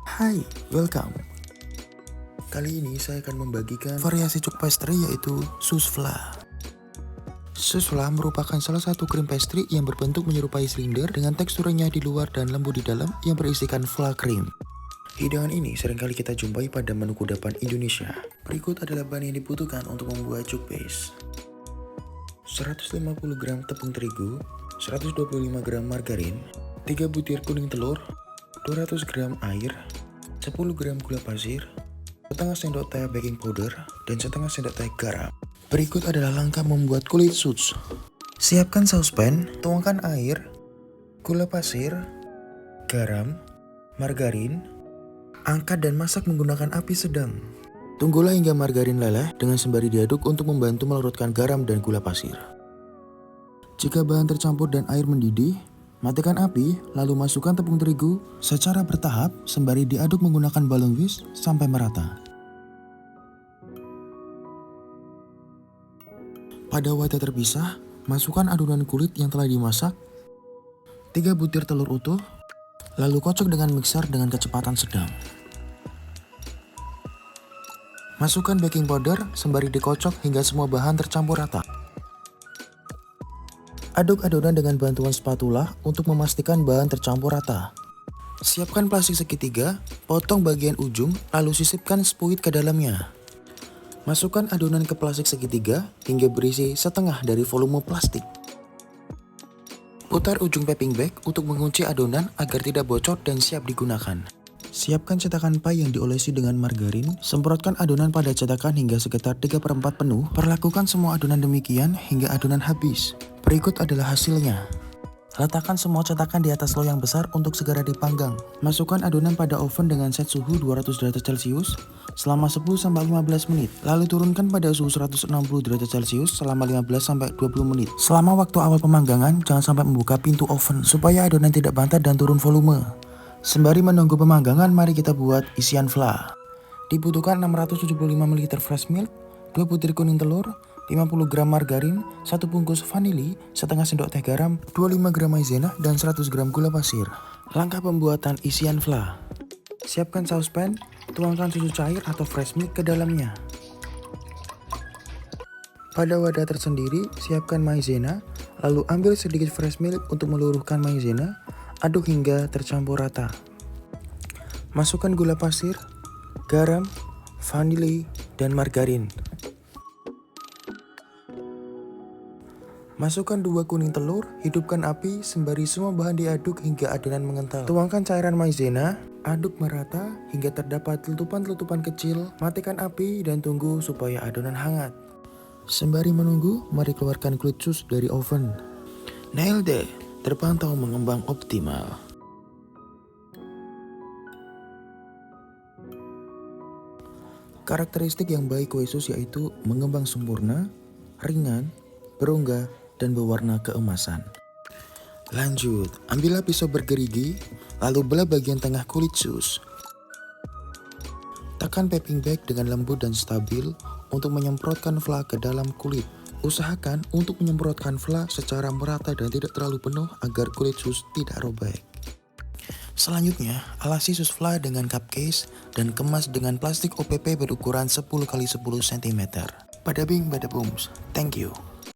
Hai, welcome. Kali ini saya akan membagikan variasi cuk pastry yaitu soufflé. Soufflé merupakan salah satu krim pastry yang berbentuk menyerupai silinder dengan teksturnya di luar dan lembut di dalam yang berisikan fla krim. Hidangan ini seringkali kita jumpai pada menu kudapan Indonesia. Berikut adalah bahan yang dibutuhkan untuk membuat cuk paste. 150 gram tepung terigu, 125 gram margarin, 3 butir kuning telur, 200 gram air, 10 gram gula pasir, setengah sendok teh baking powder, dan setengah sendok teh garam. Berikut adalah langkah membuat kulit sus. Siapkan saucepan, tuangkan air, gula pasir, garam, margarin, angkat dan masak menggunakan api sedang. Tunggulah hingga margarin leleh dengan sembari diaduk untuk membantu melarutkan garam dan gula pasir. Jika bahan tercampur dan air mendidih, matikan api, lalu masukkan tepung terigu secara bertahap sembari diaduk menggunakan balung whisk sampai merata. Pada wadah terpisah, masukkan adonan kulit yang telah dimasak, 3 butir telur utuh, lalu kocok dengan mixer dengan kecepatan sedang. Masukkan baking powder sembari dikocok hingga semua bahan tercampur rata. Aduk adonan dengan bantuan spatula untuk memastikan bahan tercampur rata. Siapkan plastik segitiga, potong bagian ujung, lalu sisipkan spuit ke dalamnya. Masukkan adonan ke plastik segitiga hingga berisi setengah dari volume plastik. Putar ujung piping bag untuk mengunci adonan agar tidak bocor dan siap digunakan. Siapkan cetakan pie yang diolesi dengan margarin, semprotkan adonan pada cetakan hingga sekitar 3/4 penuh, perlakukan semua adonan demikian hingga adonan habis. Berikut adalah hasilnya. Letakkan semua cetakan di atas loyang besar untuk segera dipanggang. Masukkan adonan pada oven dengan set suhu 200 derajat Celcius selama 10-15 menit. Lalu turunkan pada suhu 160 derajat Celcius selama 15-20 menit. Selama waktu awal pemanggangan, jangan sampai membuka pintu oven supaya adonan tidak bantat dan turun volume. Sembari menunggu pemanggangan, mari kita buat isian fla. Dibutuhkan 675 ml fresh milk, 2 butir kuning telur, 50 gram margarin, 1 bungkus vanili, setengah sendok teh garam, 25 gram maizena, dan 100 gram gula pasir. Langkah pembuatan isian fla. Siapkan saucepan, tuangkan susu cair atau fresh milk ke dalamnya. Pada wadah tersendiri, siapkan maizena, lalu ambil sedikit fresh milk untuk meluruhkan maizena. Aduk hingga tercampur rata. Masukkan gula pasir, garam, vanili, dan margarin. Masukkan 2 kuning telur, hidupkan api sembari semua bahan diaduk hingga adonan mengental. Tuangkan cairan maizena, aduk merata hingga terdapat letupan-letupan kecil. Matikan api dan tunggu supaya adonan hangat. Sembari menunggu, mari keluarkan kulit sus dari oven. Nailed it! Terpantau mengembang optimal. Karakteristik yang baik kue sus yaitu mengembang sempurna, ringan, berongga, dan berwarna keemasan. Lanjut, ambillah pisau bergerigi, lalu belah bagian tengah kulit sus. Tekan piping bag dengan lembut dan stabil untuk menyemprotkan fla ke dalam kulit. Usahakan untuk menyemprotkan fla secara merata dan tidak terlalu penuh agar kulit sus tidak robek. Selanjutnya, alasi sus fla dengan cupcase dan kemas dengan plastik OPP berukuran 10 x 10 cm. Bada bing bada booms. Thank you.